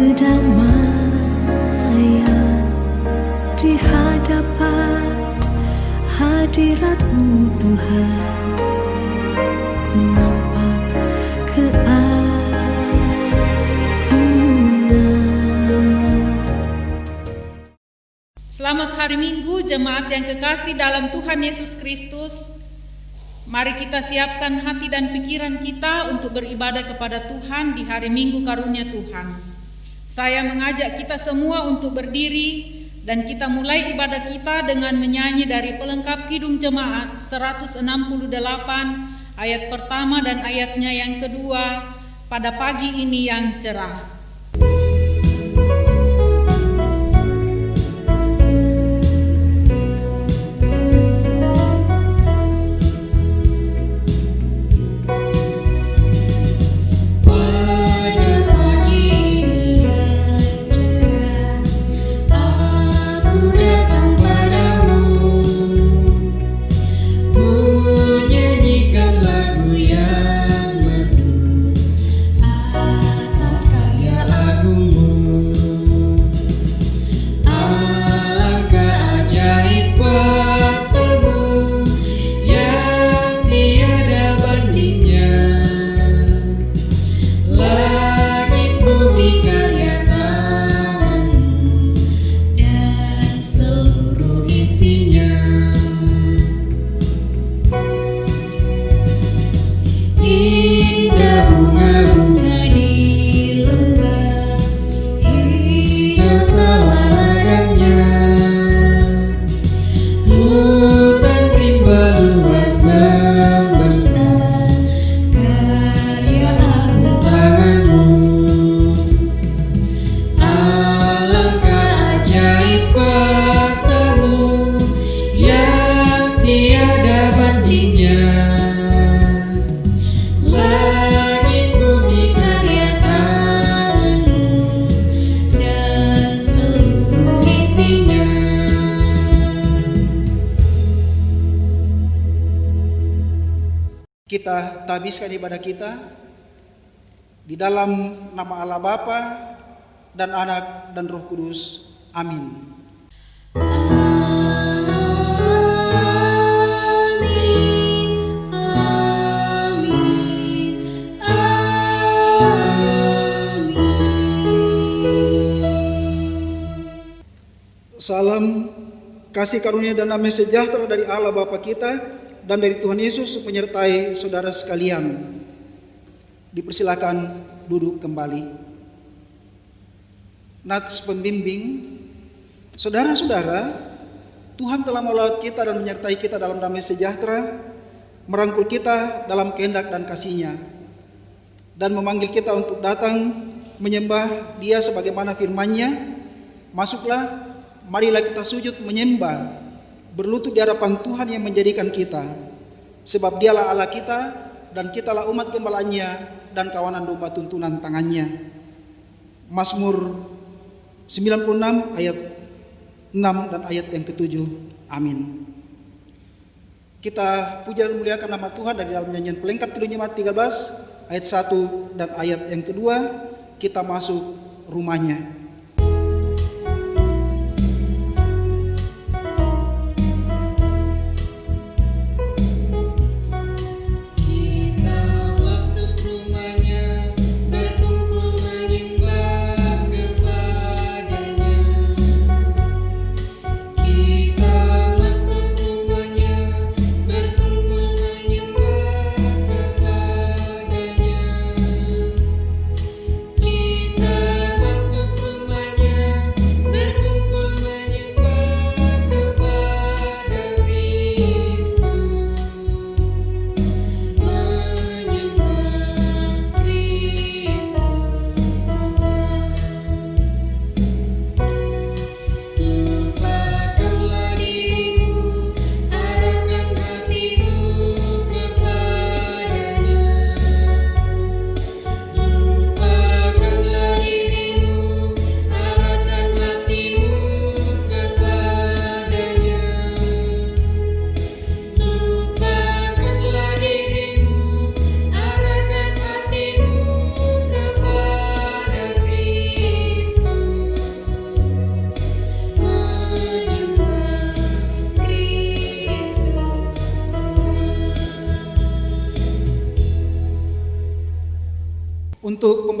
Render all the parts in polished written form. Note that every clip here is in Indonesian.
kedamaian di hadapan hadirat-Mu Tuhan. Ku nampak keagungan. Selamat hari Minggu jemaat yang kekasih dalam Tuhan Yesus Kristus. Mari kita siapkan hati dan pikiran kita untuk beribadah kepada Tuhan di hari Minggu karunia Tuhan. Saya mengajak kita semua untuk berdiri dan kita mulai ibadah kita dengan menyanyi dari pelengkap Kidung Jemaat 168 ayat pertama dan ayatnya yang kedua, pada pagi ini yang cerah. Kita habiskan ibadah kita di dalam nama Allah Bapa dan Anak dan Roh Kudus. Amin. Salam kasih karunia dan damai sejahtera dari Allah Bapa kita dan dari Tuhan Yesus menyertai saudara sekalian. Dipersilakan duduk kembali. Nats pembimbing, saudara-saudara, Tuhan telah melawat kita dan menyertai kita dalam damai sejahtera, merangkul kita dalam kehendak dan kasih-Nya, dan memanggil kita untuk datang menyembah Dia sebagaimana firman-Nya. Masuklah, marilah kita sujud menyembah, berlutut di hadapan Tuhan yang menjadikan kita, sebab Dialah Allah kita dan kitalah umat gembala-Nya dan kawanan domba tuntunan tangan-Nya. Mazmur 96 ayat 6 dan ayat yang ke-7. Amin. Kita puja dan muliakan nama Tuhan dari dalam nyanyian pelengkap Kidung Jemaat 13 ayat 1 dan ayat yang kedua. Kita masuk rumah-Nya. Kita masuk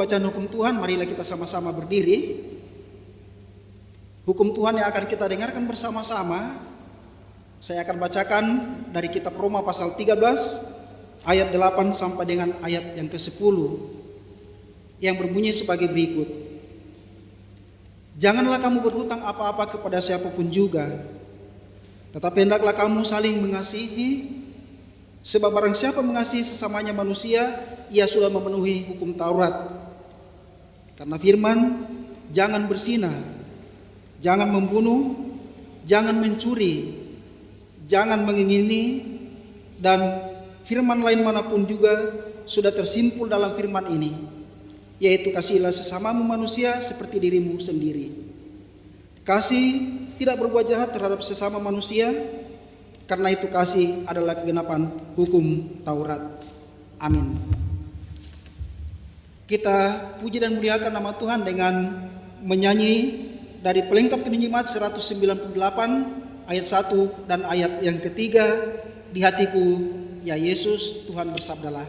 pembacaan hukum Tuhan, marilah kita sama-sama berdiri. Hukum Tuhan yang akan kita dengarkan bersama-sama, saya akan bacakan dari kitab Roma pasal 13 ayat 8 sampai dengan ayat yang ke-10 yang berbunyi sebagai berikut. Janganlah kamu berhutang apa-apa kepada siapapun juga, tetapi hendaklah kamu saling mengasihi, sebab barang siapa mengasihi sesamanya manusia, ia sudah memenuhi hukum Taurat. Karena firman, jangan berzina, jangan membunuh, jangan mencuri, jangan mengingini, dan firman lain manapun juga sudah tersimpul dalam firman ini, yaitu kasihilah sesamamu manusia seperti dirimu sendiri. Kasih tidak berbuat jahat terhadap sesama manusia, karena itu kasih adalah kegenapan hukum Taurat. Amin. Kita puji dan muliakan nama Tuhan dengan menyanyi dari pelengkap Kedinjimat 198 ayat 1 dan ayat yang ketiga, di hatiku ya Yesus Tuhan bersabdalah.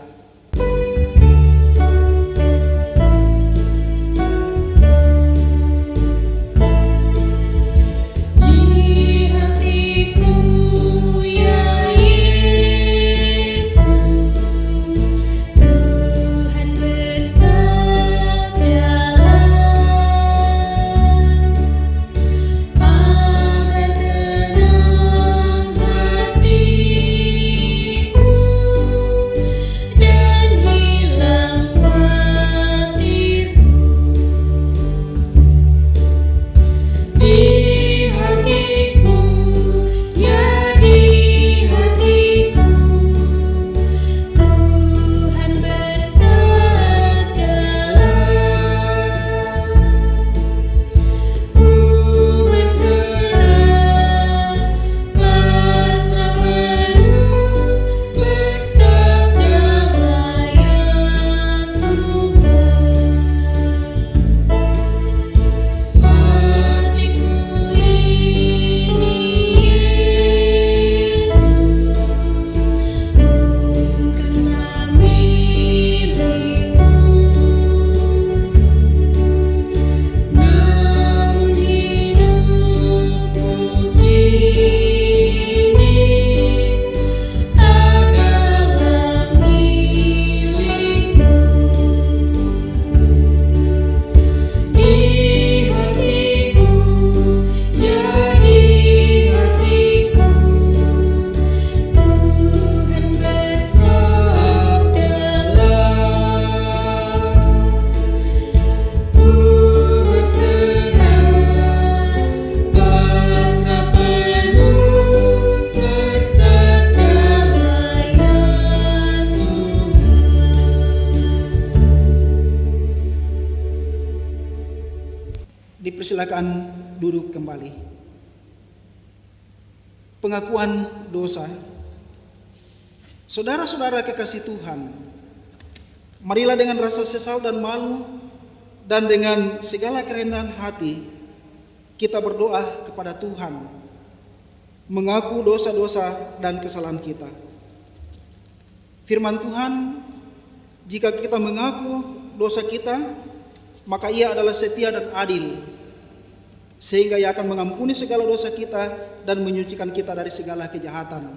Dipersilakan duduk kembali. Pengakuan dosa. Saudara-saudara kekasih Tuhan, marilah dengan rasa sesal dan malu dan dengan segala kerendahan hati kita berdoa kepada Tuhan, mengaku dosa-dosa dan kesalahan kita. Firman Tuhan, jika kita mengaku dosa kita, maka Ia adalah setia dan adil, sehingga Ia akan mengampuni segala dosa kita dan menyucikan kita dari segala kejahatan.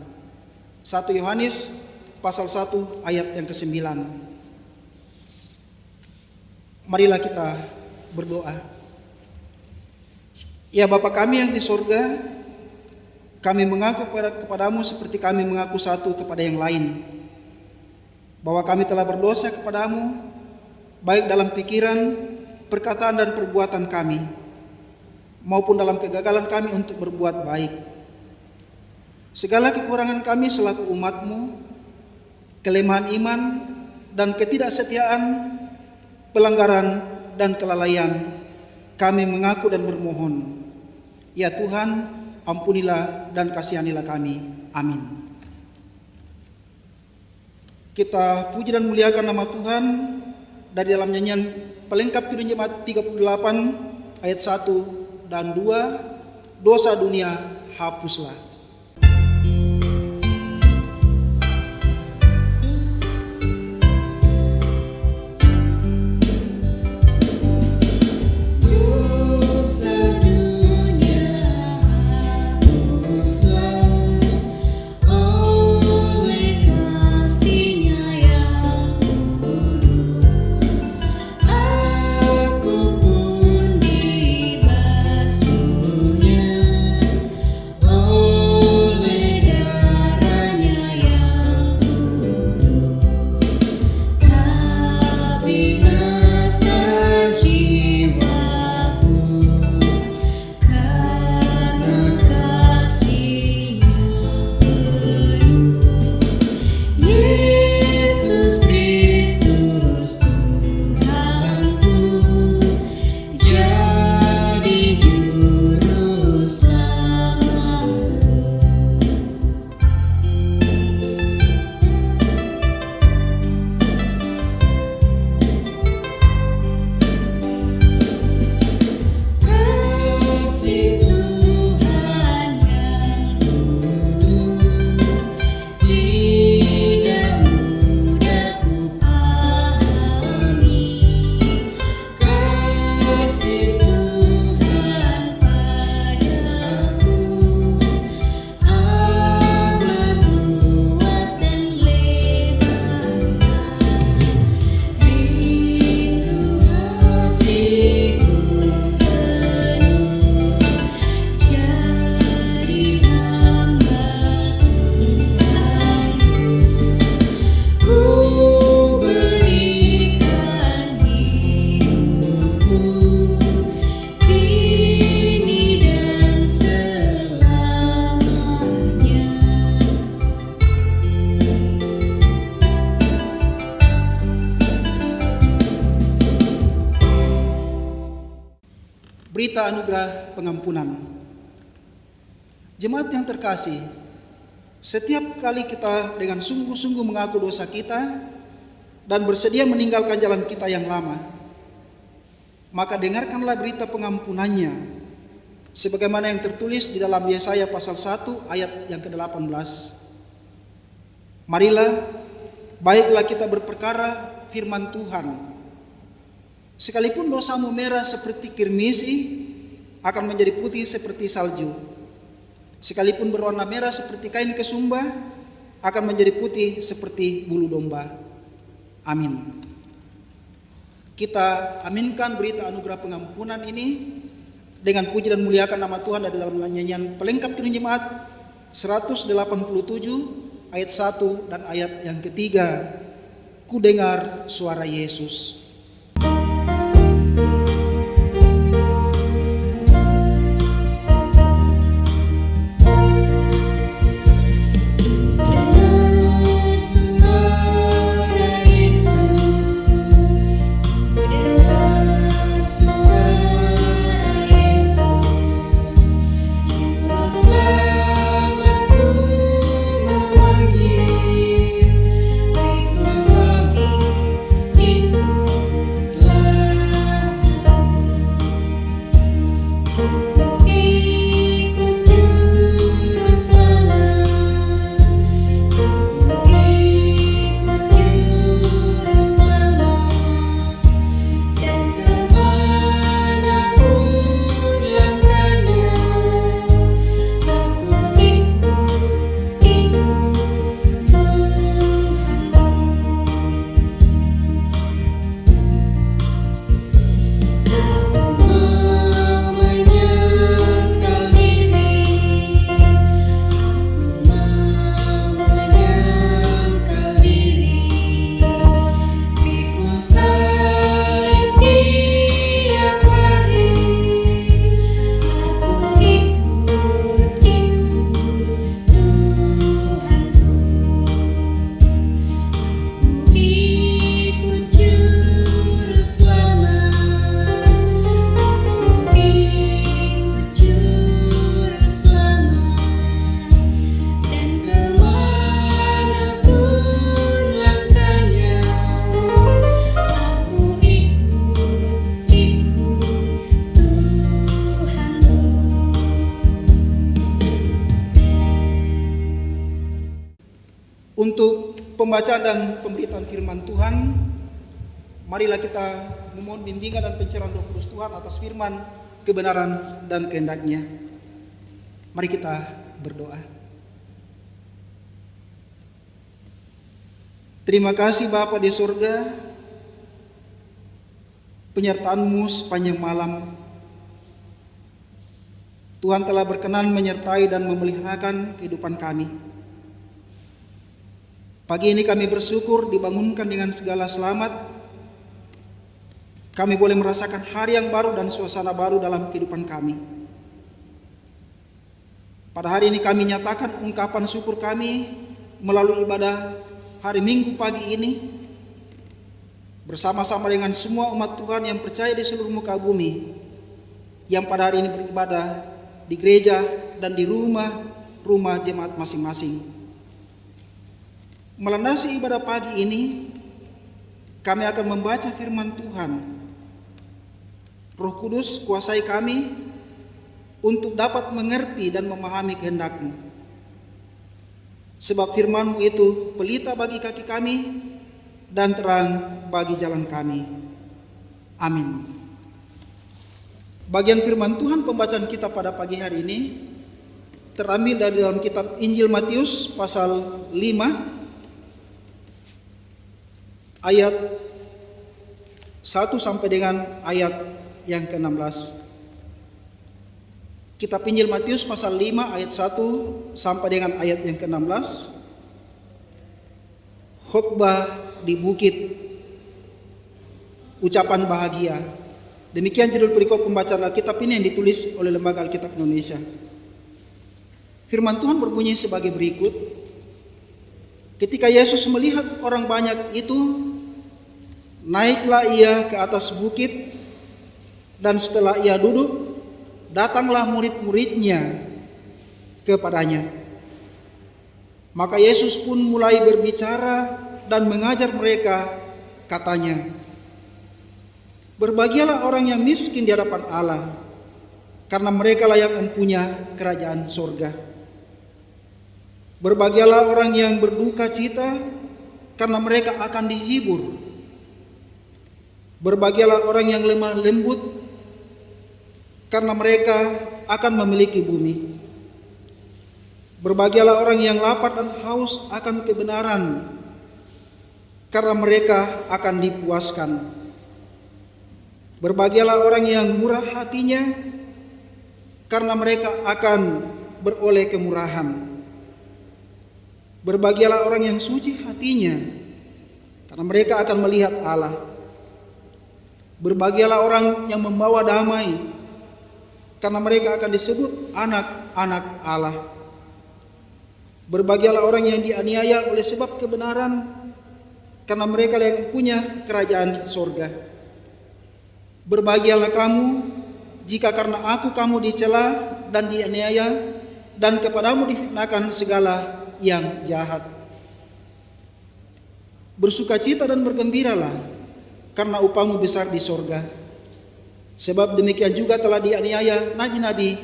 1 Yohanes pasal 1 ayat yang ke-9. Marilah kita berdoa. Ya Bapa kami yang di sorga, kami mengaku kepadamu seperti kami mengaku satu kepada yang lain, bahwa kami telah berdosa kepadamu, baik dalam pikiran, perkataan dan perbuatan kami, maupun dalam kegagalan kami untuk berbuat baik. Segala kekurangan kami selaku umat-Mu, kelemahan iman dan ketidaksetiaan, pelanggaran dan kelalaian, kami mengaku dan bermohon. Ya Tuhan, ampunilah dan kasihanilah kami. Amin. Kita puji dan muliakan nama Tuhan dari dalam nyanyian pelengkap Kedinjimat 38 ayat 1 dan 2, dosa dunia hapuslah. Berita anugerah pengampunan. Jemaat yang terkasih, setiap kali kita dengan sungguh-sungguh mengaku dosa kita dan bersedia meninggalkan jalan kita yang lama, maka dengarkanlah berita pengampunannya sebagaimana yang tertulis di dalam Yesaya pasal 1 ayat yang ke-18. Marilah, baiklah kita berperkara firman Tuhan. Sekalipun dosamu merah seperti kirmisi, akan menjadi putih seperti salju. Sekalipun berwarna merah seperti kain kesumba, akan menjadi putih seperti bulu domba. Amin. Kita aminkan berita anugerah pengampunan ini dengan puji dan muliakan nama Tuhan dari dalam nyanyian pelengkap Kidung Jemaat 187 ayat 1 dan ayat yang ketiga. Ku dengar suara Yesus. Untuk pembacaan dan pemberitaan firman Tuhan, marilah kita memohon bimbingan dan pencerahan Roh Kudus Tuhan atas firman, kebenaran, dan kehendak-Nya. Mari kita berdoa. Terima kasih Bapa di surga, penyertaan-Mu sepanjang malam. Tuhan telah berkenan menyertai dan memeliharakan kehidupan kami. Pagi ini kami bersyukur dibangunkan dengan segala selamat. Kami boleh merasakan hari yang baru dan suasana baru dalam kehidupan kami. Pada hari ini kami nyatakan ungkapan syukur kami melalui ibadah hari Minggu pagi ini, bersama-sama dengan semua umat Tuhan yang percaya di seluruh muka bumi, yang pada hari ini beribadah di gereja dan di rumah jemaat masing-masing. Melandasi ibadah pagi ini, kami akan membaca firman Tuhan. Roh Kudus kuasai kami untuk dapat mengerti dan memahami kehendak-Mu. Sebab firman-Mu itu pelita bagi kaki kami dan terang bagi jalan kami. Amin. Bagian firman Tuhan pembacaan kita pada pagi hari ini terambil dari dalam kitab Injil Matius pasal 5 ayat 1 sampai dengan ayat yang ke-16. Kitab Injil Matius pasal 5 ayat 1 sampai dengan ayat yang ke-16. Khotbah di bukit, ucapan bahagia. Demikian judul perikop pembacaan Alkitab ini yang ditulis oleh Lembaga Alkitab Indonesia. Firman Tuhan berbunyi sebagai berikut. Ketika Yesus melihat orang banyak itu, naiklah ia ke atas bukit, Dan setelah ia duduk, datanglah murid-muridnya kepadanya. Maka Yesus pun mulai berbicara dan mengajar mereka, katanya, "Berbahagialah orang yang miskin di hadapan Allah, karena mereka lah yang mempunyai kerajaan sorga. Berbahagialah orang yang berduka cita, karena mereka akan dihibur. Berbahagialah orang yang lemah lembut, karena mereka akan memiliki bumi. Berbahagialah orang yang lapar dan haus akan kebenaran, karena mereka akan dipuaskan. Berbahagialah orang yang murah hatinya, karena mereka akan beroleh kemurahan. Berbahagialah orang yang suci hatinya, karena mereka akan melihat Allah. Berbahagialah orang yang membawa damai, karena mereka akan disebut anak-anak Allah. Berbahagialah orang yang dianiaya oleh sebab kebenaran, karena mereka yang punya kerajaan sorga. Berbahagialah kamu jika karena aku kamu dicela dan dianiaya, dan kepadamu difitnahkan segala yang jahat. Bersukacita dan bergembiralah, karena upahmu besar di sorga. Sebab demikian juga telah dianiaya nabi-nabi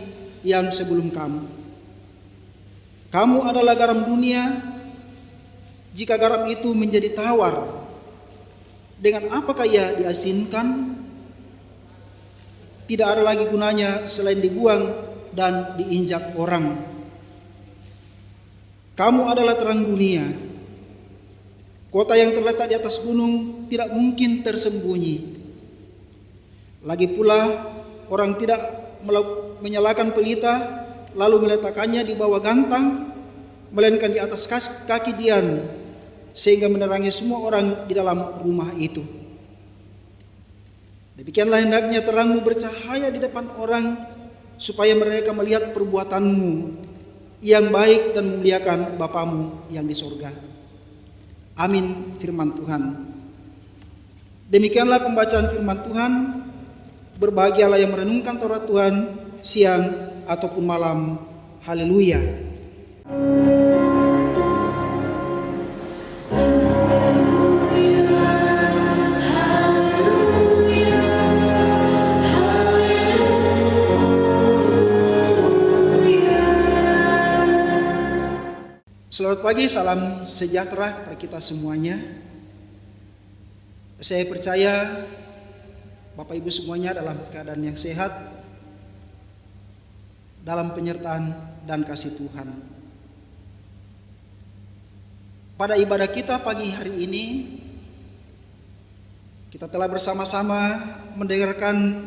yang sebelum kamu. Kamu adalah garam dunia. Jika garam itu menjadi tawar, dengan apakah ia diasinkan? Tidak ada lagi gunanya selain dibuang dan diinjak orang. Kamu adalah terang dunia. Kota yang terletak di atas gunung tidak mungkin tersembunyi. Lagi pula orang tidak menyalakan pelita lalu meletakkannya di bawah gantang, melainkan di atas kaki dian, sehingga menerangi semua orang di dalam rumah itu. Demikianlah hendaknya terangmu bercahaya di depan orang, supaya mereka melihat perbuatanmu yang baik dan memuliakan Bapamu yang di sorga. Amin. Firman Tuhan. Demikianlah pembacaan firman Tuhan. Berbahagialah yang merenungkan Taurat Tuhan siang ataupun malam. Haleluya. Selamat pagi, salam sejahtera kepada kita semuanya. Saya percaya Bapak Ibu semuanya dalam keadaan yang sehat, dalam penyertaan dan kasih Tuhan. Pada ibadah kita pagi hari ini, kita telah bersama-sama mendengarkan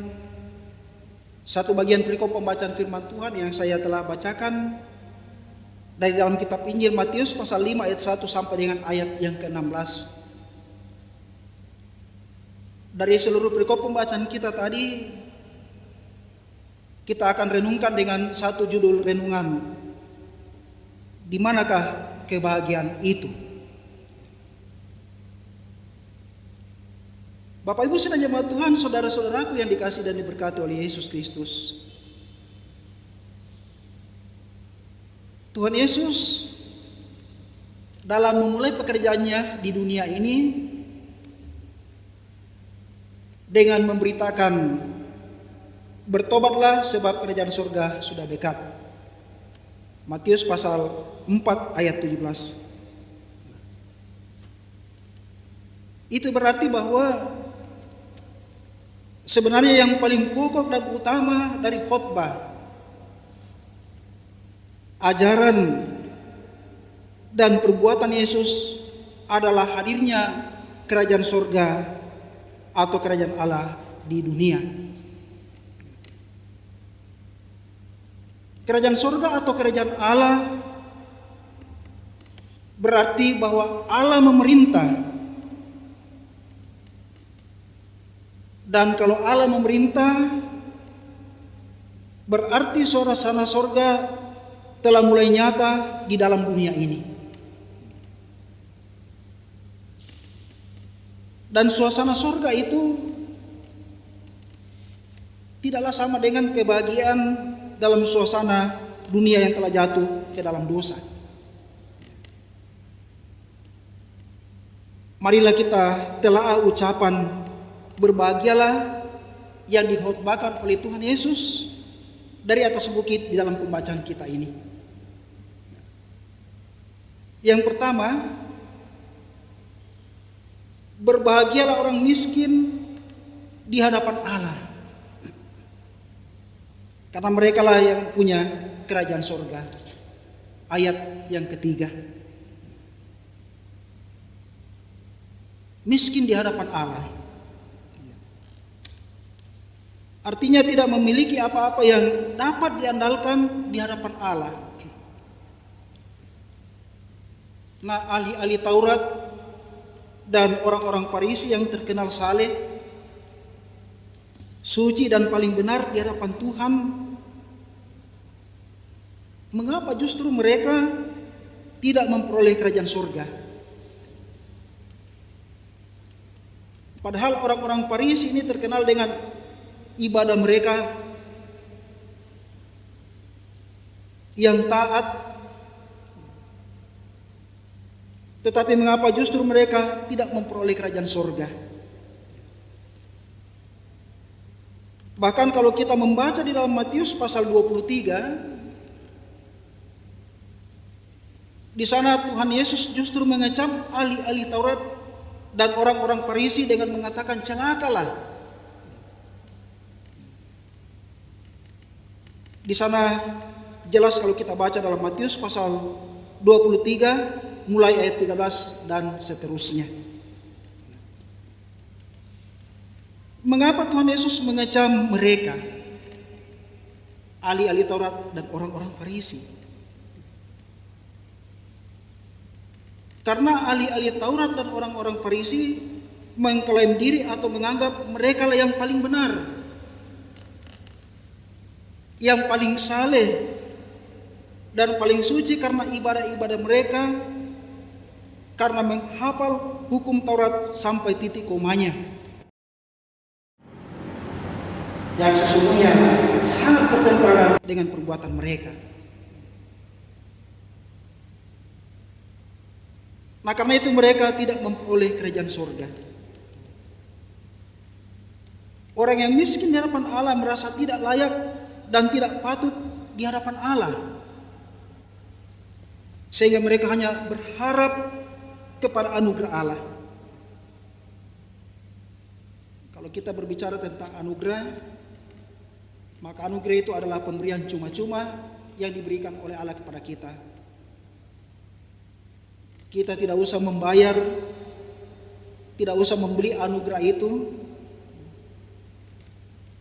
satu bagian perikop pembacaan firman Tuhan yang saya telah bacakan dari dalam kitab Injil Matius pasal 5 ayat 1 sampai dengan ayat yang ke-16. Dari seluruh perikop pembacaan kita tadi, kita akan renungkan dengan satu judul renungan. Di manakah kebahagiaan itu? Bapak Ibu sedang jemaat Tuhan, saudara-saudaraku yang dikasihi dan diberkati oleh Yesus Kristus. Tuhan Yesus dalam memulai pekerjaannya di dunia ini dengan memberitakan, bertobatlah sebab kerajaan surga sudah dekat. Matius pasal 4 ayat 17. Itu berarti bahwa sebenarnya yang paling pokok dan utama dari khotbah, ajaran dan perbuatan Yesus adalah hadirnya kerajaan surga atau kerajaan Allah di dunia. Kerajaan surga atau kerajaan Allah berarti bahwa Allah memerintah. Dan kalau Allah memerintah, berarti suasana surga telah mulai nyata di dalam dunia ini. Dan suasana surga itu tidaklah sama dengan kebahagiaan dalam suasana dunia yang telah jatuh ke dalam dosa. Marilah kita telaah ucapan berbahagialah yang dikhotbahkan oleh Tuhan Yesus dari atas bukit di dalam pembacaan kita ini. Yang pertama, berbahagialah orang miskin di hadapan Allah, karena merekalah yang punya kerajaan sorga. Ayat yang ketiga, miskin di hadapan Allah artinya tidak memiliki apa-apa yang dapat diandalkan di hadapan Allah. Nah, ahli-ahli Taurat dan orang-orang Farisi yang terkenal saleh, suci dan paling benar di hadapan Tuhan, mengapa justru mereka tidak memperoleh kerajaan surga? Padahal orang-orang Farisi ini terkenal dengan ibadah mereka yang taat, tetapi mengapa justru mereka tidak memperoleh kerajaan surga? Bahkan kalau kita membaca di dalam Matius pasal 23, di sana Tuhan Yesus justru mengecam ahli-ahli Taurat dan orang-orang Farisi dengan mengatakan, celakalah. Di sana jelas kalau kita baca dalam Matius pasal 23 mulai ayat 13 dan seterusnya. Mengapa Tuhan Yesus mengecam mereka, ahli-ahli Taurat dan orang-orang Farisi? Karena ahli-ahli Taurat dan orang-orang Farisi mengklaim diri atau menganggap mereka lah yang paling benar, yang paling saleh dan paling suci karena ibadah-ibadah mereka, karena menghafal hukum Taurat sampai titik komanya, yang sesungguhnya sangat bertentangan dengan perbuatan mereka. Nah, karena itu mereka tidak memperoleh kerajaan surga. Orang yang miskin di hadapan Allah merasa tidak layak dan tidak patut di hadapan Allah, sehingga mereka hanya berharap kepada anugerah Allah. Kalau kita berbicara tentang anugerah, maka anugerah itu adalah pemberian cuma-cuma yang diberikan oleh Allah kepada kita. Kita tidak usah membayar, tidak usah membeli anugerah itu,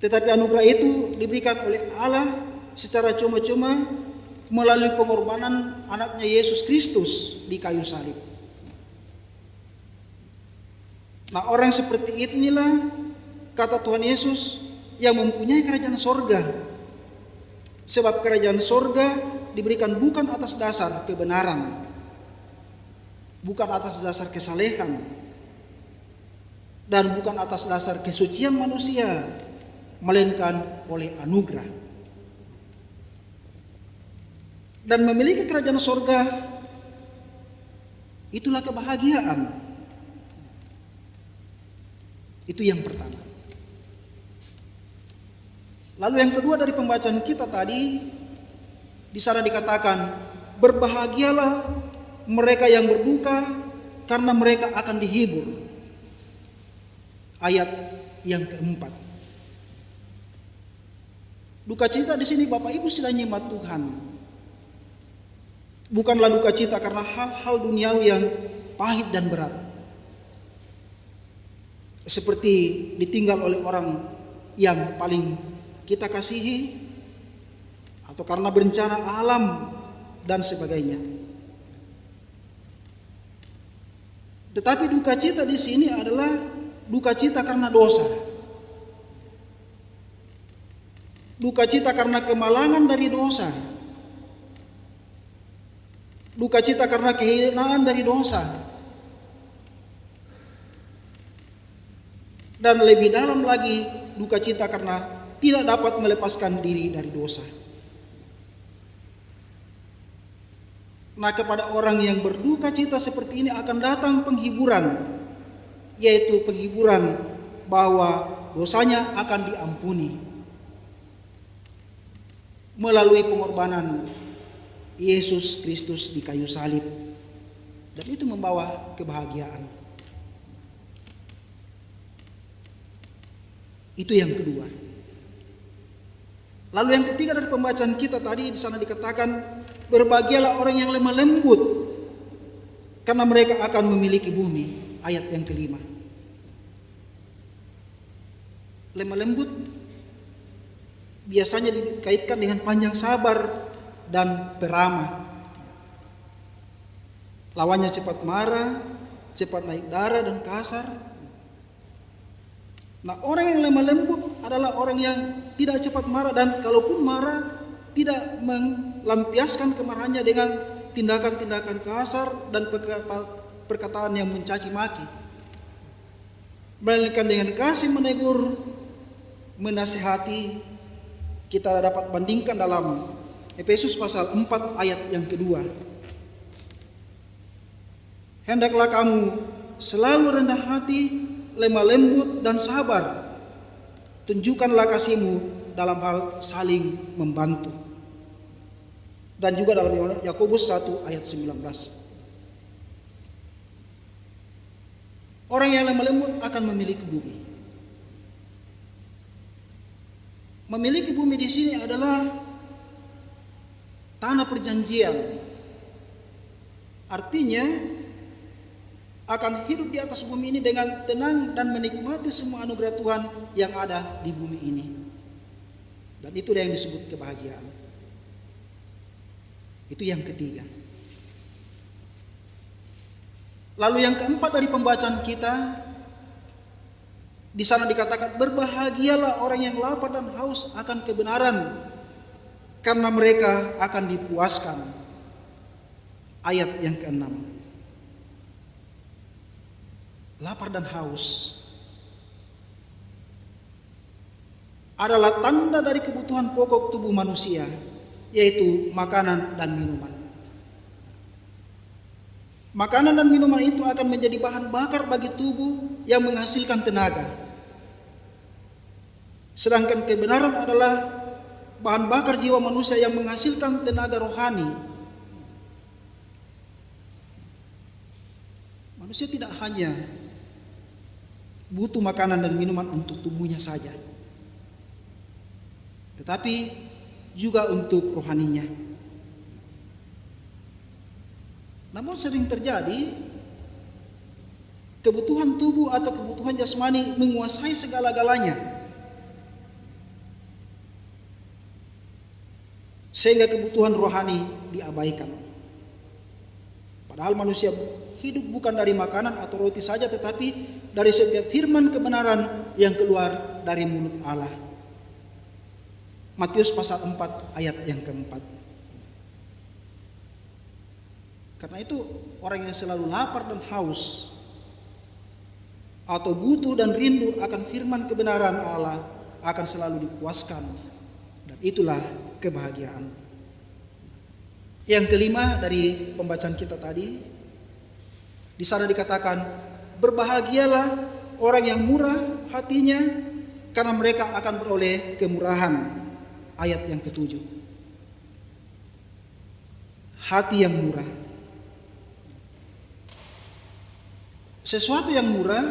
tetapi anugerah itu diberikan oleh Allah secara cuma-cuma melalui pengorbanan anaknya Yesus Kristus di kayu salib. Nah, orang seperti inilah, kata Tuhan Yesus, yang mempunyai kerajaan sorga. Sebab kerajaan sorga diberikan bukan atas dasar kebenaran, bukan atas dasar kesalehan, dan bukan atas dasar kesucian manusia, melainkan oleh anugerah. Dan memiliki kerajaan sorga, itulah kebahagiaan. Itu yang pertama. Lalu yang kedua dari pembacaan kita tadi, di sana dikatakan, berbahagialah mereka yang berduka karena mereka akan dihibur. Ayat yang keempat. Duka cita di sini Bapak Ibu sedang nyimak Tuhan, bukanlah duka cita karena hal-hal duniawi yang pahit dan berat, seperti ditinggal oleh orang yang paling kita kasihi, atau karena bencana alam dan sebagainya. Tetapi duka cita di sini adalah duka cita karena dosa. Duka cita karena kemalangan dari dosa. Duka cita karena kehinaan dari dosa. Dan lebih dalam lagi, duka cita karena tidak dapat melepaskan diri dari dosa. Nah, kepada orang yang berduka cita seperti ini akan datang penghiburan, yaitu penghiburan bahwa dosanya akan diampuni melalui pengorbanan Yesus Kristus di kayu salib. Dan itu membawa kebahagiaan. Itu yang kedua. Lalu yang ketiga dari pembacaan kita tadi, di sana dikatakan, berbahagialah orang yang lemah lembut, karena mereka akan memiliki bumi. Ayat yang kelima. Lemah lembut biasanya dikaitkan dengan panjang sabar dan peramah. Lawannya cepat marah, cepat naik darah dan kasar. Nah, orang yang lemah lembut adalah orang yang tidak cepat marah, dan kalaupun marah tidak melampiaskan kemarahannya dengan tindakan-tindakan kasar dan perkataan yang mencaci maki, melainkan dengan kasih menegur, menasihati. Kita dapat bandingkan dalam Efesus pasal 4 ayat yang kedua. Hendaklah kamu selalu rendah hati, lemah lembut dan sabar. Tunjukkanlah kasihmu dalam hal saling membantu. Dan juga dalam Yakobus 1 ayat 19. Orang yang lemah lembut akan memiliki bumi. Memiliki bumi di sini adalah tanah perjanjian. Artinya akan hidup di atas bumi ini dengan tenang dan menikmati semua anugerah Tuhan yang ada di bumi ini. Dan itu yang disebut kebahagiaan. Itu yang ketiga. Lalu yang keempat dari pembacaan kita, di sana dikatakan, berbahagialah orang yang lapar dan haus akan kebenaran, karena mereka akan dipuaskan. Ayat yang keenam. Lapar dan haus adalah tanda dari kebutuhan pokok tubuh manusia, yaitu makanan dan minuman. Makanan dan minuman itu akan menjadi bahan bakar bagi tubuh yang menghasilkan tenaga. Sedangkan kebenaran adalah bahan bakar jiwa manusia yang menghasilkan tenaga rohani. Manusia tidak hanya butuh makanan dan minuman untuk tubuhnya saja, tetapi juga untuk rohaninya. Namun sering terjadi kebutuhan tubuh atau kebutuhan jasmani menguasai segala-galanya, sehingga kebutuhan rohani diabaikan. Padahal manusia hidup bukan dari makanan atau roti saja, tetapi dari setiap firman kebenaran yang keluar dari mulut Allah. Matius pasal 4 ayat yang keempat. Karena itu orang yang selalu lapar dan haus atau butuh dan rindu akan firman kebenaran Allah akan selalu dipuaskan, dan itulah kebahagiaan. Yang kelima dari pembacaan kita tadi, di sana dikatakan, berbahagialah orang yang murah hatinya, karena mereka akan beroleh kemurahan. Ayat yang ketujuh. Hati yang murah. Sesuatu yang murah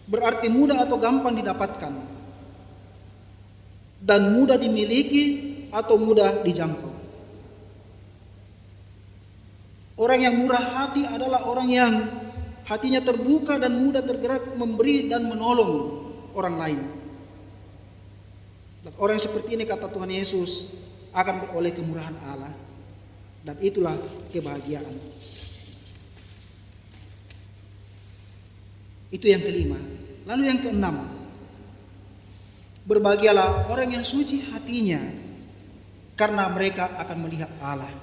berarti mudah atau gampang didapatkan, dan mudah dimiliki atau mudah dijangkau. Orang yang murah hati adalah orang yang hatinya terbuka dan mudah tergerak memberi dan menolong orang lain. Dan orang seperti ini, kata Tuhan Yesus, akan beroleh kemurahan Allah. Dan itulah kebahagiaan. Itu yang kelima. Lalu yang keenam, berbahagialah orang yang suci hatinya, karena mereka akan melihat Allah.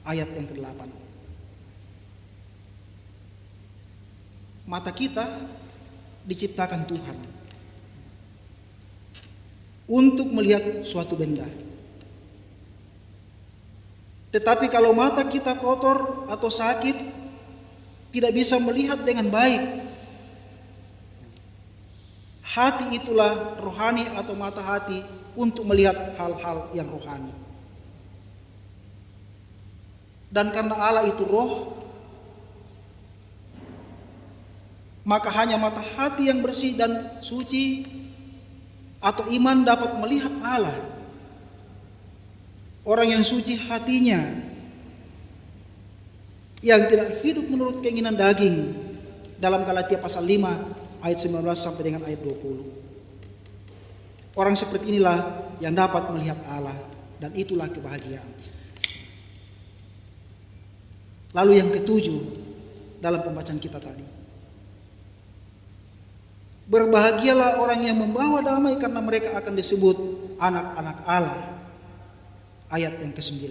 Ayat yang ke-8. Mata kita diciptakan Tuhan. untuk melihat suatu benda. Tetapi kalau mata kita kotor atau sakit, tidak bisa melihat dengan baik. Hati itulah rohani atau mata hati untuk melihat hal-hal yang rohani. Dan karena Allah itu roh, maka hanya mata hati yang bersih dan suci atau iman dapat melihat Allah. Orang yang suci hatinya, yang tidak hidup menurut keinginan daging, dalam Galatia pasal 5 ayat 19 sampai dengan ayat 20. Orang seperti inilah yang dapat melihat Allah, dan itulah kebahagiaan. Lalu yang ketujuh dalam pembacaan kita tadi, berbahagialah orang yang membawa damai karena mereka akan disebut anak-anak Allah. Ayat yang ke-9.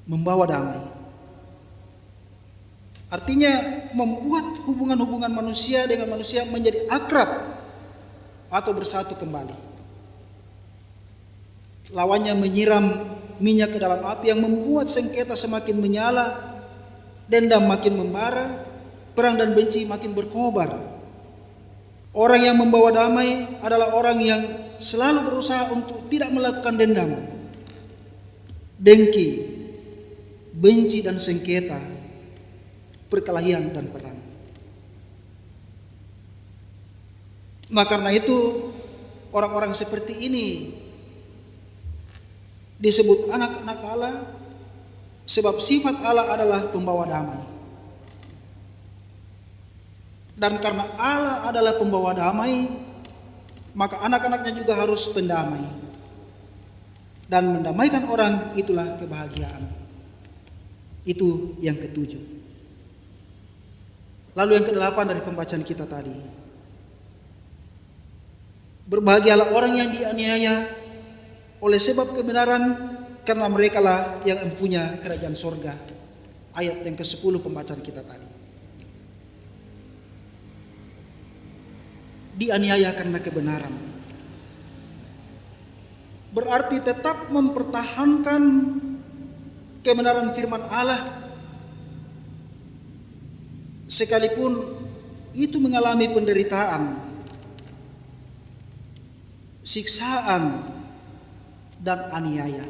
Membawa damai artinya membuat hubungan-hubungan manusia dengan manusia menjadi akrab atau bersatu kembali. Lawannya menyiram minyak ke dalam api yang membuat sengketa semakin menyala, dendam makin membara, perang dan benci makin berkobar. Orang yang membawa damai adalah orang yang selalu berusaha untuk tidak melakukan dendam, dengki, benci dan sengketa, perkelahian dan perang. Nah, karena itu orang-orang seperti ini disebut anak-anak Allah, sebab sifat Allah adalah pembawa damai. Dan karena Allah adalah pembawa damai, maka anak-anaknya juga harus pendamai. Dan mendamaikan orang itulah kebahagiaan. Itu yang ketujuh. Lalu yang kedelapan dari pembacaan kita tadi, berbahagialah orang yang dianiaya oleh sebab kebenaran, karena merekalah yang mempunyai kerajaan sorga. Ayat yang ke-10 pembacaan kita tadi. Dianiaya karena kebenaran berarti tetap mempertahankan kebenaran firman Allah, sekalipun itu mengalami penderitaan, siksaan, dan aniaya.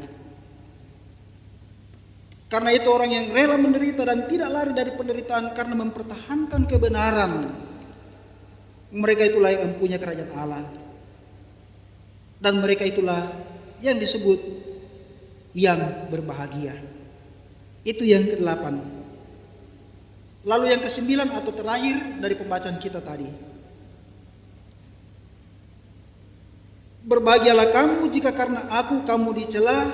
Karena itu orang yang rela menderita dan tidak lari dari penderitaan karena mempertahankan kebenaran, mereka itulah yang mempunyai kerajaan Allah. Dan mereka itulah yang disebut yang berbahagia. Itu yang ke-8. Lalu yang ke-9 atau terakhir dari pembacaan kita tadi, berbahagialah kamu jika karena aku kamu dicela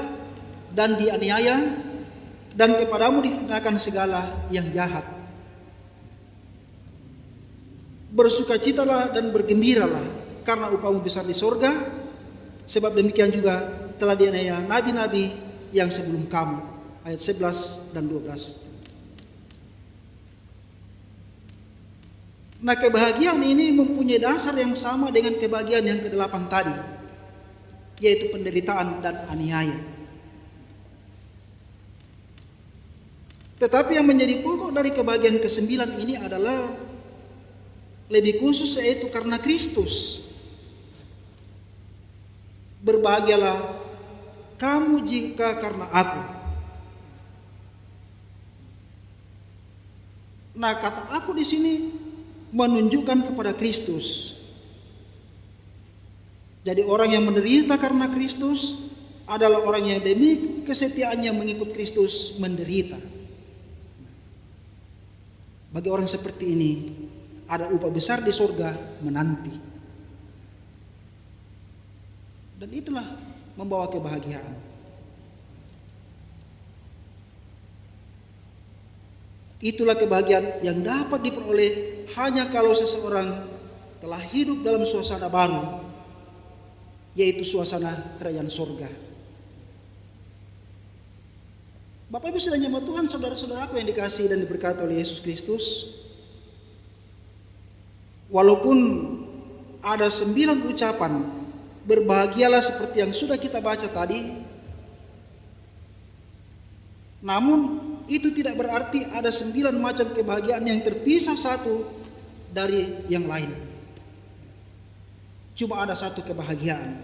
dan dianiaya, dan kepadamu difitnahkan segala yang jahat. Bersukacitalah dan bergembiralah, karena upahmu besar di sorga, sebab demikian juga telah dianiaya nabi-nabi yang sebelum kamu. Ayat 11 dan 12. Nah, kebahagiaan ini mempunyai dasar yang sama dengan kebahagiaan yang ke-8 tadi, yaitu penderitaan dan aniaya. Tetapi yang menjadi pokok dari kebahagiaan ke-9 ini adalah lebih khusus, yaitu karena Kristus. Berbahagialah kamu jika karena aku. Nah, kata aku di sini menunjukkan kepada Kristus. Jadi orang yang menderita karena Kristus adalah orang yang demi kesetiaannya mengikut Kristus menderita. Bagi orang seperti ini ada upah besar di surga menanti. Dan itulah membawa kebahagiaan. Itulah kebahagiaan yang dapat diperoleh hanya kalau seseorang telah hidup dalam suasana baru, yaitu suasana kerajaan surga. Bapak Ibu saudara jemaat Tuhan, saudara-saudaraku yang dikasihi dan diberkati oleh Yesus Kristus, walaupun ada 9 ucapan berbahagialah seperti yang sudah kita baca tadi. Namun itu tidak berarti ada 9 macam kebahagiaan yang terpisah satu dari yang lain. Cuma ada satu kebahagiaan,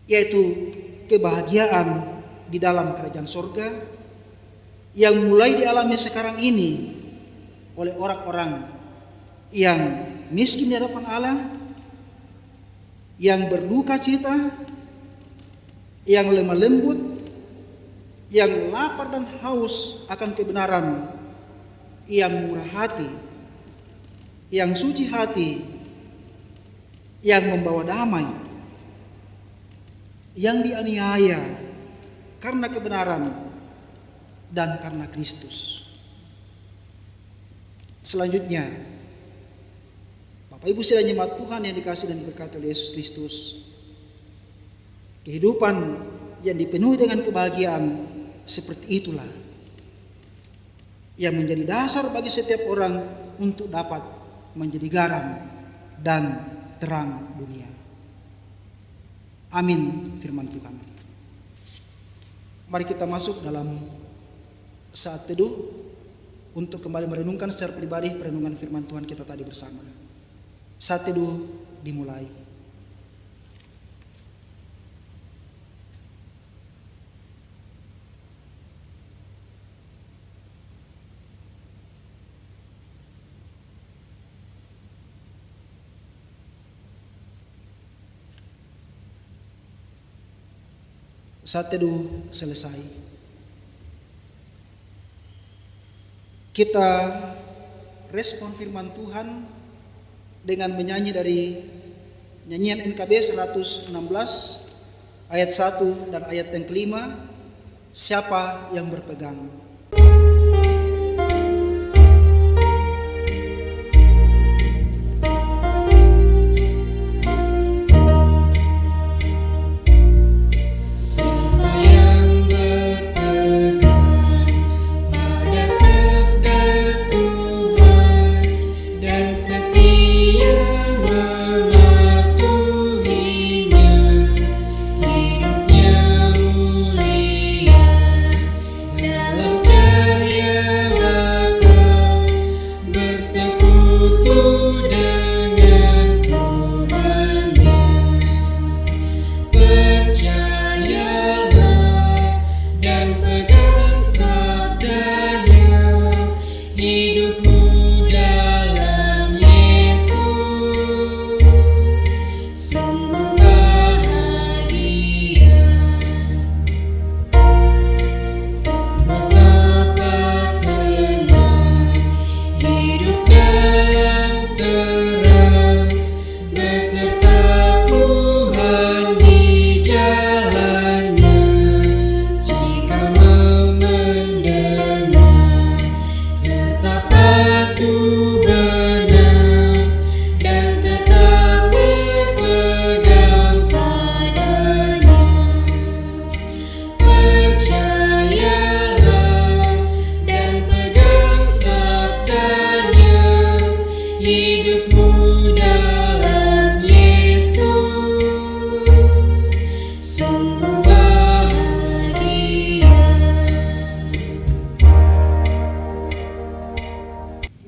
yaitu kebahagiaan di dalam kerajaan surga yang mulai dialami sekarang ini oleh orang-orang yang miskin di hadapan Allah, yang berduka cita, yang lemah lembut, yang lapar dan haus akan kebenaran, yang murah hati, yang suci hati, yang membawa damai, yang dianiaya karena kebenaran dan karena Kristus. Selanjutnya, Bapak Ibu sidang jemaat Tuhan yang dikasihi dan diberkati oleh Yesus Kristus, kehidupan yang dipenuhi dengan kebahagiaan seperti itulah yang menjadi dasar bagi setiap orang untuk dapat menjadi garam dan terang dunia. Amin firman Tuhan. Mari kita masuk dalam saat teduh untuk kembali merenungkan secara pribadi perenungan firman Tuhan kita tadi bersama. Saat teduh dimulai. Saat teduh selesai, kita respon firman Tuhan dengan menyanyi dari nyanyian NKB 116 ayat 1 dan ayat yang kelima, siapa yang berpegang.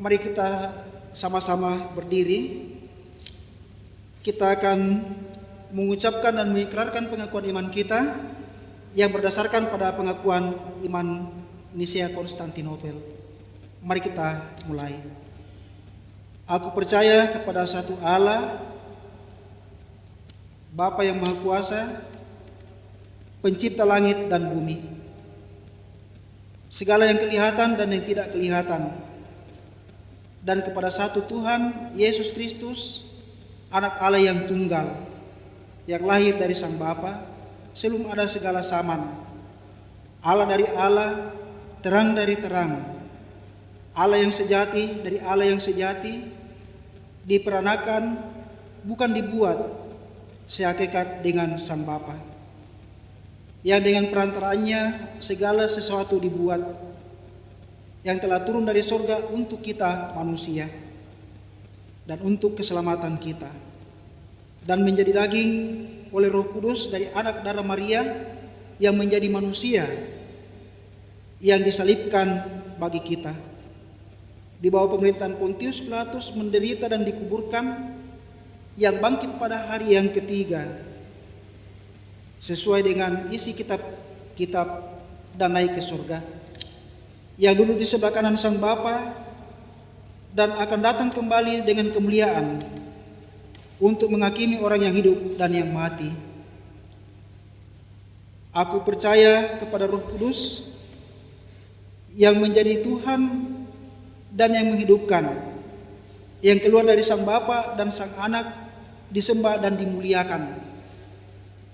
Mari kita sama-sama berdiri. Kita akan mengucapkan dan mengikrarkan pengakuan iman kita yang berdasarkan pada pengakuan iman Nisea Konstantinopel. Mari kita mulai. Aku percaya kepada satu Allah, Bapa yang Maha Kuasa, pencipta langit dan bumi, segala yang kelihatan dan yang tidak kelihatan, dan kepada satu Tuhan Yesus Kristus, Anak Allah yang tunggal, yang lahir dari Sang Bapa sebelum ada segala zaman, Allah dari Allah, terang dari terang, Allah yang sejati dari Allah yang sejati, diperanakan bukan dibuat, sehakikat dengan Sang Bapa, yang dengan perantaraannya segala sesuatu dibuat, yang telah turun dari surga untuk kita manusia, dan untuk keselamatan kita, dan menjadi daging oleh Roh Kudus dari anak darah Maria yang menjadi manusia yang disalibkan bagi kita. Di bawah pemerintahan Pontius Pilatus menderita dan dikuburkan, yang bangkit pada hari yang ketiga sesuai dengan isi kitab dan naik ke surga, yang duduk di sebelah kanan Sang Bapa dan akan datang kembali dengan kemuliaan untuk menghakimi orang yang hidup dan yang mati. Aku percaya kepada Roh Kudus yang menjadi Tuhan dan yang menghidupkan, yang keluar dari Sang Bapa dan Sang Anak, disembah dan dimuliakan,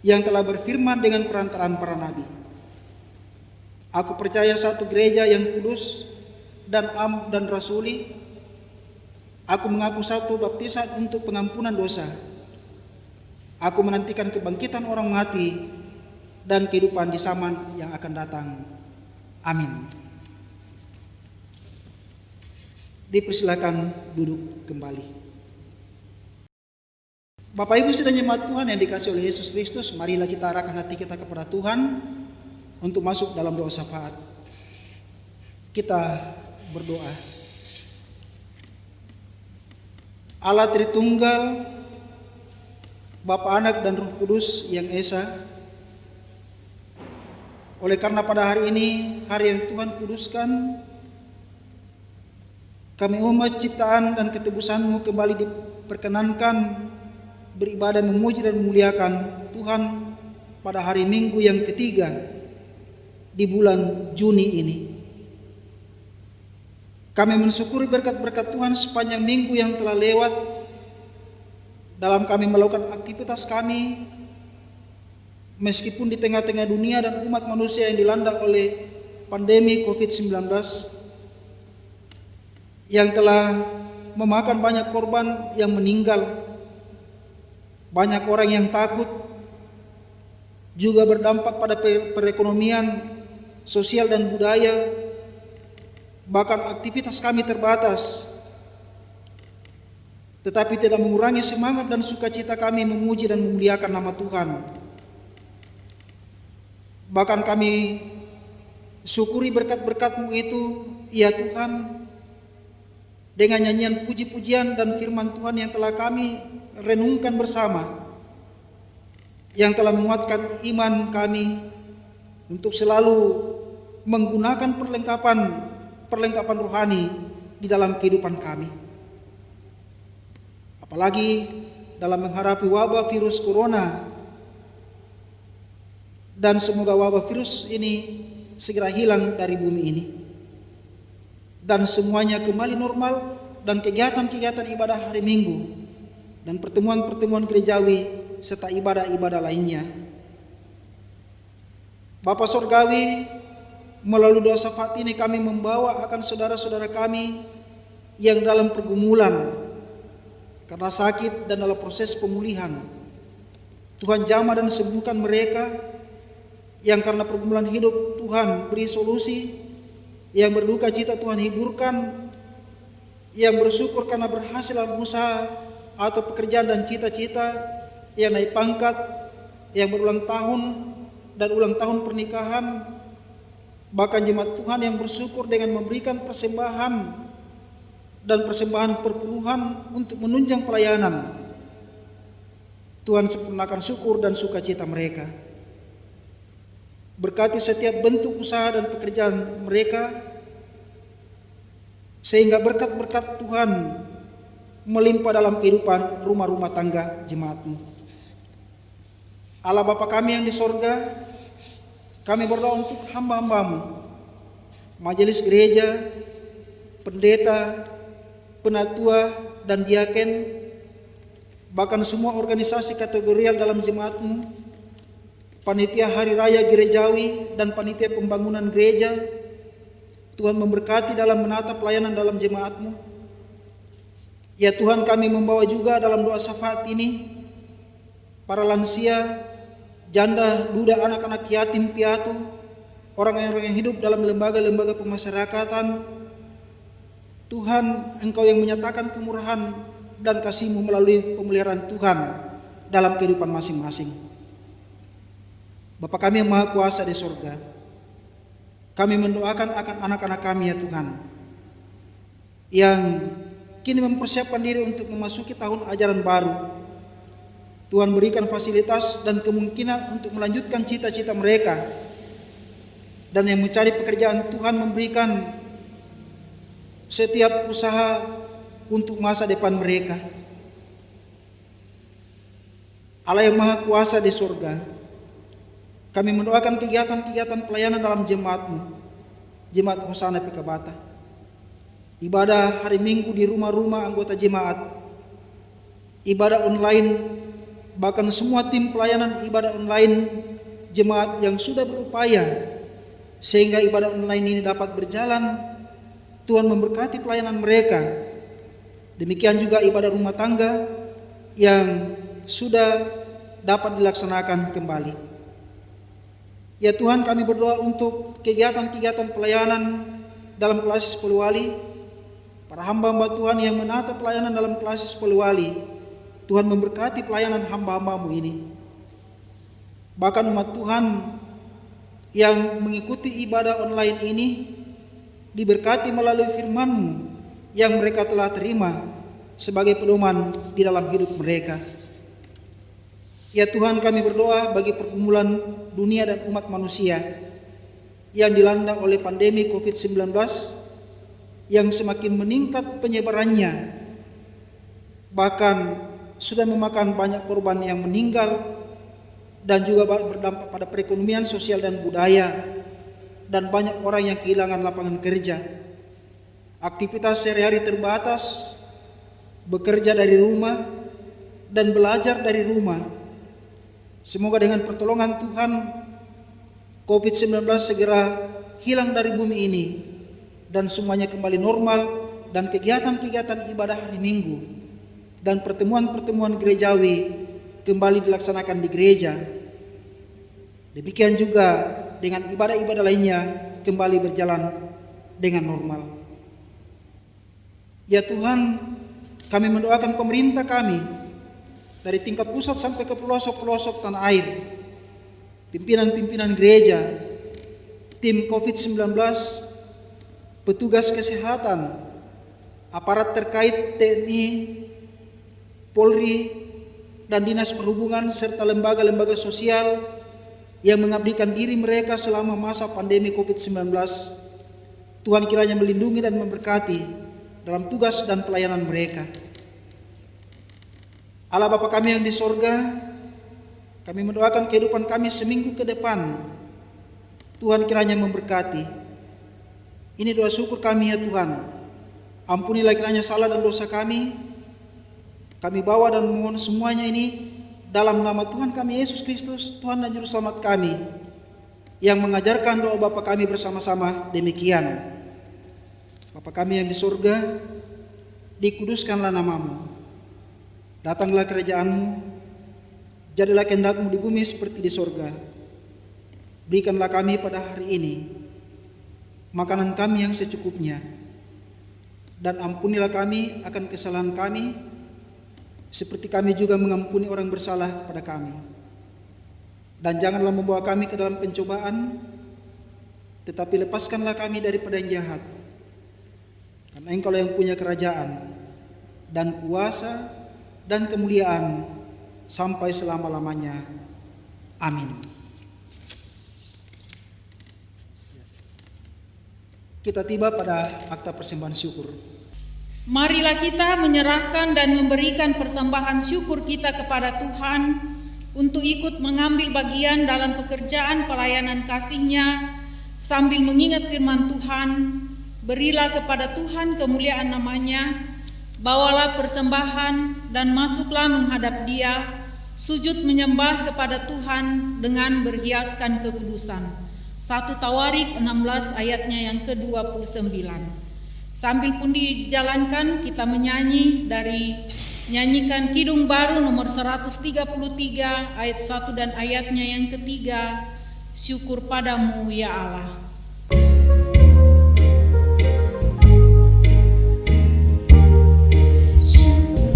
yang telah berfirman dengan perantaraan para nabi. Aku percaya satu gereja yang kudus dan am dan rasuli. Aku mengaku satu baptisan untuk pengampunan dosa. Aku menantikan kebangkitan orang mati dan kehidupan di zaman yang akan datang. Amin. Dipersilakan duduk kembali. Bapak Ibu sedang jemaat Tuhan yang dikasihi oleh Yesus Kristus, marilah kita arahkan hati kita kepada Tuhan untuk masuk dalam doa syafaat. Kita berdoa. Allah Tritunggal, Bapa, Anak dan Roh Kudus yang Esa, oleh karena pada hari ini, hari yang Tuhan kuduskan, kami umat ciptaan dan ketebusan-Mu kembali diperkenankan beribadah memuji dan memuliakan Tuhan pada hari Minggu yang ketiga di bulan Juni ini. Kami mensyukuri berkat-berkat Tuhan sepanjang minggu yang telah lewat dalam kami melakukan aktivitas kami, meskipun di tengah-tengah dunia dan umat manusia yang dilanda oleh pandemi COVID-19 yang telah memakan banyak korban yang meninggal, banyak orang yang takut, juga berdampak pada perekonomian, sosial dan budaya, bahkan aktivitas kami terbatas, tetapi tidak mengurangi semangat dan sukacita kami memuji dan memuliakan nama Tuhan. Bahkan kami syukuri berkat-berkat-Mu itu, ya Tuhan, dengan nyanyian puji-pujian dan firman Tuhan yang telah kami renungkan bersama, yang telah menguatkan iman kami untuk selalu menggunakan perlengkapan rohani di dalam kehidupan kami. Apalagi dalam menghadapi wabah virus corona, dan semoga wabah virus ini segera hilang dari bumi ini, dan semuanya kembali normal, dan kegiatan-kegiatan ibadah hari Minggu dan pertemuan-pertemuan gerejawi serta ibadah-ibadah lainnya. Bapa Sorgawi, melalui doa syafaat ini kami membawa akan saudara-saudara kami yang dalam pergumulan karena sakit dan dalam proses pemulihan. Tuhan jamah dan sembuhkan mereka. Yang karena pergumulan hidup, Tuhan beri solusi. Yang berduka cita, Tuhan hiburkan. Yang bersyukur karena berhasil dalam usaha atau pekerjaan dan cita-cita, yang naik pangkat, yang berulang tahun dan ulang tahun pernikahan, bahkan jemaat Tuhan yang bersyukur dengan memberikan persembahan dan persembahan perpuluhan untuk menunjang pelayanan. Tuhan sempurnakan syukur dan sukacita mereka. Berkati setiap bentuk usaha dan pekerjaan mereka, sehingga berkat-berkat Tuhan melimpah dalam kehidupan rumah-rumah tangga jemaat-Mu. Allah Bapa kami yang di sorga, kami berdoa untuk hamba-hamba-Mu, majelis gereja, pendeta, penatua dan diaken, bahkan semua organisasi kategorial dalam jemaat-Mu, panitia hari raya gerejawi dan panitia pembangunan gereja. Tuhan memberkati dalam menata pelayanan dalam jemaat-Mu. Ya Tuhan, kami membawa juga dalam doa syafaat ini para lansia, janda, duda, anak-anak yatim piatu, orang-orang yang hidup dalam lembaga-lembaga pemasyarakatan. Tuhan, Engkau yang menyatakan kemurahan dan kasih-Mu melalui pemeliharaan Tuhan dalam kehidupan masing-masing. Bapa kami yang Maha Kuasa di surga, kami mendoakan akan anak-anak kami ya Tuhan, yang kini mempersiapkan diri untuk memasuki tahun ajaran baru. Tuhan berikan fasilitas dan kemungkinan untuk melanjutkan cita-cita mereka. Dan yang mencari pekerjaan, Tuhan memberikan setiap usaha untuk masa depan mereka. Allah yang Maha Kuasa di surga, kami mendoakan kegiatan-kegiatan pelayanan dalam jemaat-Mu, Jemaat Hosana Pikabata. Ibadah hari Minggu di rumah-rumah anggota jemaat, ibadah online, bahkan semua tim pelayanan ibadah online jemaat yang sudah berupaya sehingga ibadah online ini dapat berjalan. Tuhan memberkati pelayanan mereka. Demikian juga ibadah rumah tangga yang sudah dapat dilaksanakan kembali. Ya Tuhan, kami berdoa untuk kegiatan-kegiatan pelayanan dalam Klasis Poliwali, para hamba-hamba Tuhan yang menata pelayanan dalam Klasis Poliwali. Tuhan memberkati pelayanan hamba-hamba-Mu ini. Bahkan umat Tuhan yang mengikuti ibadah online ini diberkati melalui firman-Mu yang mereka telah terima sebagai pedoman di dalam hidup mereka. Ya Tuhan, kami berdoa bagi pergumulan dunia dan umat manusia yang dilanda oleh pandemi COVID-19 yang semakin meningkat penyebarannya, bahkan sudah memakan banyak korban yang meninggal dan juga berdampak pada perekonomian sosial dan budaya, dan banyak orang yang kehilangan lapangan kerja. Aktivitas sehari-hari terbatas, bekerja dari rumah dan belajar dari rumah. Semoga dengan pertolongan Tuhan COVID-19 segera hilang dari bumi ini dan semuanya kembali normal, dan kegiatan-kegiatan ibadah hari Minggu dan pertemuan-pertemuan gerejawi kembali dilaksanakan di gereja. Demikian juga dengan ibadah-ibadah lainnya kembali berjalan dengan normal. Ya Tuhan, kami mendoakan pemerintah kami dari tingkat pusat sampai ke pelosok-pelosok tanah air, pimpinan-pimpinan gereja, tim COVID-19, petugas kesehatan, aparat terkait TNI, Polri, dan Dinas Perhubungan, serta lembaga-lembaga sosial yang mengabdikan diri mereka selama masa pandemi COVID-19. Tuhan kiranya melindungi dan memberkati dalam tugas dan pelayanan mereka. Allah Bapa kami yang di sorga, kami mendoakan kehidupan kami seminggu ke depan. Tuhan kiranya memberkati. Ini doa syukur kami ya Tuhan. Ampunilah kiranya salah dan dosa kami. Kami bawa dan mohon semuanya ini dalam nama Tuhan kami Yesus Kristus, Tuhan dan Juru Selamat kami, yang mengajarkan doa Bapa kami bersama-sama demikian. Bapa kami yang di surga, dikuduskanlah nama-Mu. Datanglah kerajaan-Mu, jadilah kehendak-Mu di bumi seperti di surga. Berikanlah kami pada hari ini makanan kami yang secukupnya, dan ampunilah kami akan kesalahan kami, seperti kami juga mengampuni orang bersalah kepada kami. Dan janganlah membawa kami ke dalam pencobaan, tetapi lepaskanlah kami daripada yang jahat. Karena Engkau yang punya kerajaan dan kuasa dan kemuliaan sampai selama-lamanya. Amin. Kita tiba pada akta persembahan syukur. Marilah kita menyerahkan dan memberikan persembahan syukur kita kepada Tuhan untuk ikut mengambil bagian dalam pekerjaan pelayanan kasih-Nya sambil mengingat firman Tuhan, berilah kepada Tuhan kemuliaan nama-Nya, bawalah persembahan dan masuklah menghadap Dia, sujud menyembah kepada Tuhan dengan berhiaskan kekudusan. 1 Tawarik 16 ayatnya yang ke-29. Sambil pun dijalankan, kita nyanyikan Kidung Baru nomor 133 ayat 1 dan ayatnya yang ketiga, syukur padamu ya Allah. Syukur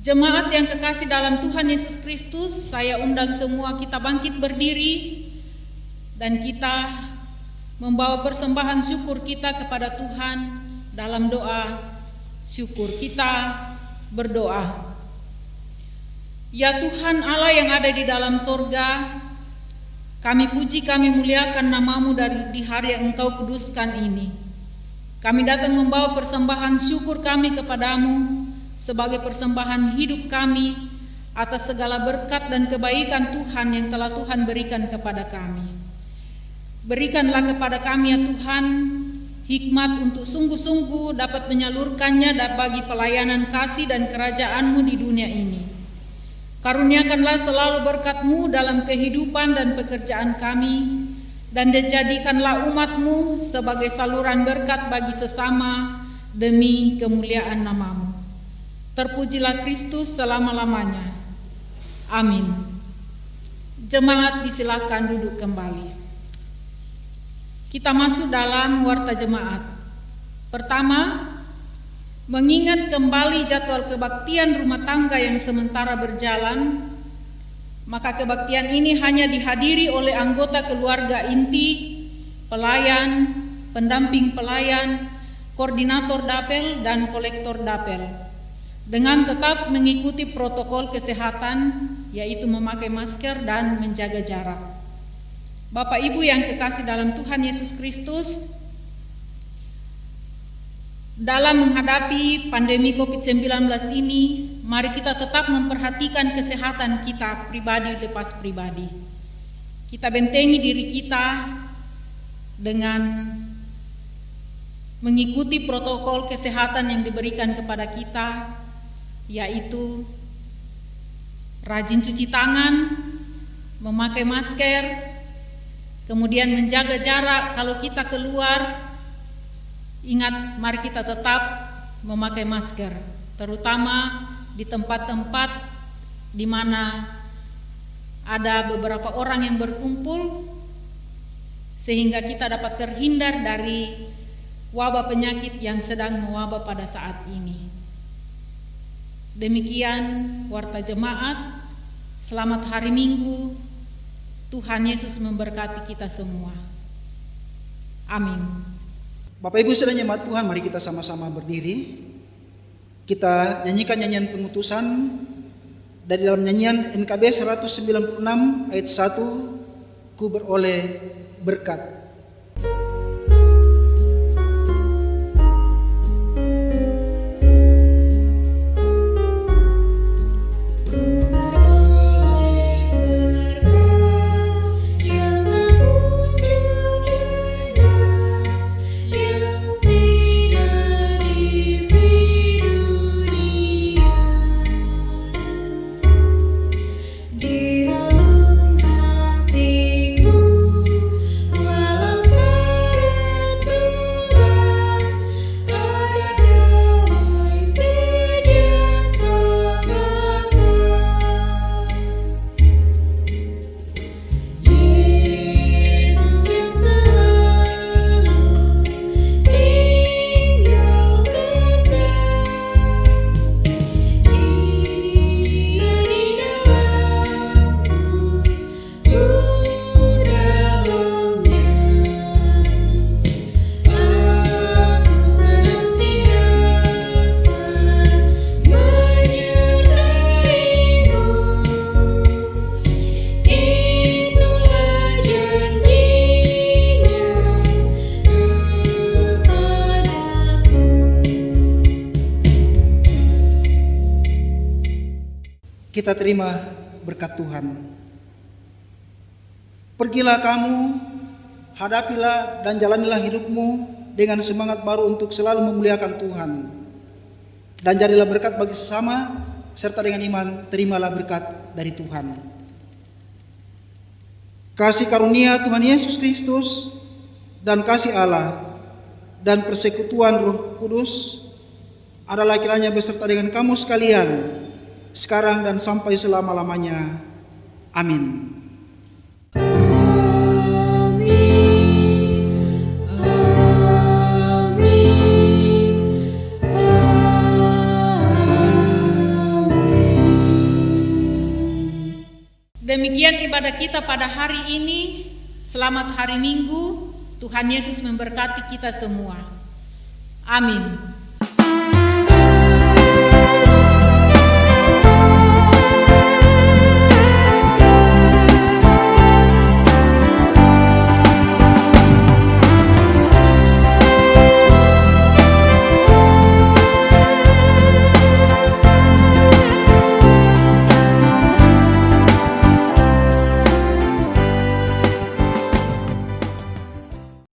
Jemaat yang kekasih dalam Tuhan Yesus Kristus, saya undang semua kita bangkit berdiri dan kita membawa persembahan syukur kita kepada Tuhan dalam doa syukur. Kita berdoa. Ya Tuhan Allah yang ada di dalam sorga, kami puji, kami muliakan namamu di hari yang Engkau kuduskan ini. Kami datang membawa persembahan syukur kami kepadamu sebagai persembahan hidup kami atas segala berkat dan kebaikan Tuhan yang telah Tuhan berikan kepada kami. Berikanlah kepada kami ya Tuhan hikmat untuk sungguh-sungguh dapat menyalurkannya bagi pelayanan kasih dan kerajaan-Mu di dunia ini. Karuniakanlah selalu berkat-Mu dalam kehidupan dan pekerjaan kami, dan jadikanlah umat-Mu sebagai saluran berkat bagi sesama demi kemuliaan nama-Mu. Terpujilah Kristus selama-lamanya. Amin. Jemaat disilakan duduk kembali. Kita masuk dalam warta jemaat. Pertama, mengingat kembali jadwal kebaktian rumah tangga yang sementara berjalan, maka kebaktian ini hanya dihadiri oleh anggota keluarga inti, pelayan, pendamping pelayan, koordinator dapel, dan kolektor dapel, dengan tetap mengikuti protokol kesehatan, yaitu memakai masker dan menjaga jarak. Bapak Ibu yang kekasih dalam Tuhan Yesus Kristus, dalam menghadapi pandemi COVID-19 ini, mari kita tetap memperhatikan kesehatan kita pribadi lepas pribadi. Kita bentengi diri kita dengan mengikuti protokol kesehatan yang diberikan kepada kita, yaitu rajin cuci tangan, memakai masker, kemudian menjaga jarak kalau kita keluar. Ingat, mari kita tetap memakai masker, terutama di tempat-tempat di mana ada beberapa orang yang berkumpul, sehingga kita dapat terhindar dari wabah penyakit yang sedang mewabah pada saat ini. Demikian warta jemaat. Selamat hari Minggu. Tuhan Yesus memberkati kita semua. Amin. Bapak Ibu saudara jemaat Tuhan, mari kita sama-sama berdiri. Kita nyanyikan nyanyian pengutusan dari dalam nyanyian NKB 196 ayat 1, Ku beroleh berkat. Kita terima berkat Tuhan. Pergilah kamu, hadapilah dan jalanilah hidupmu dengan semangat baru untuk selalu memuliakan Tuhan. Dan jadilah berkat bagi sesama, serta dengan iman terimalah berkat dari Tuhan. Kasih karunia Tuhan Yesus Kristus dan kasih Allah dan persekutuan Roh Kudus adalah kiranya beserta dengan kamu sekalian, sekarang dan sampai selama-lamanya. Amin. Amin. Demikian ibadah kita pada hari ini. Selamat hari Minggu. Tuhan Yesus memberkati kita semua. Amin.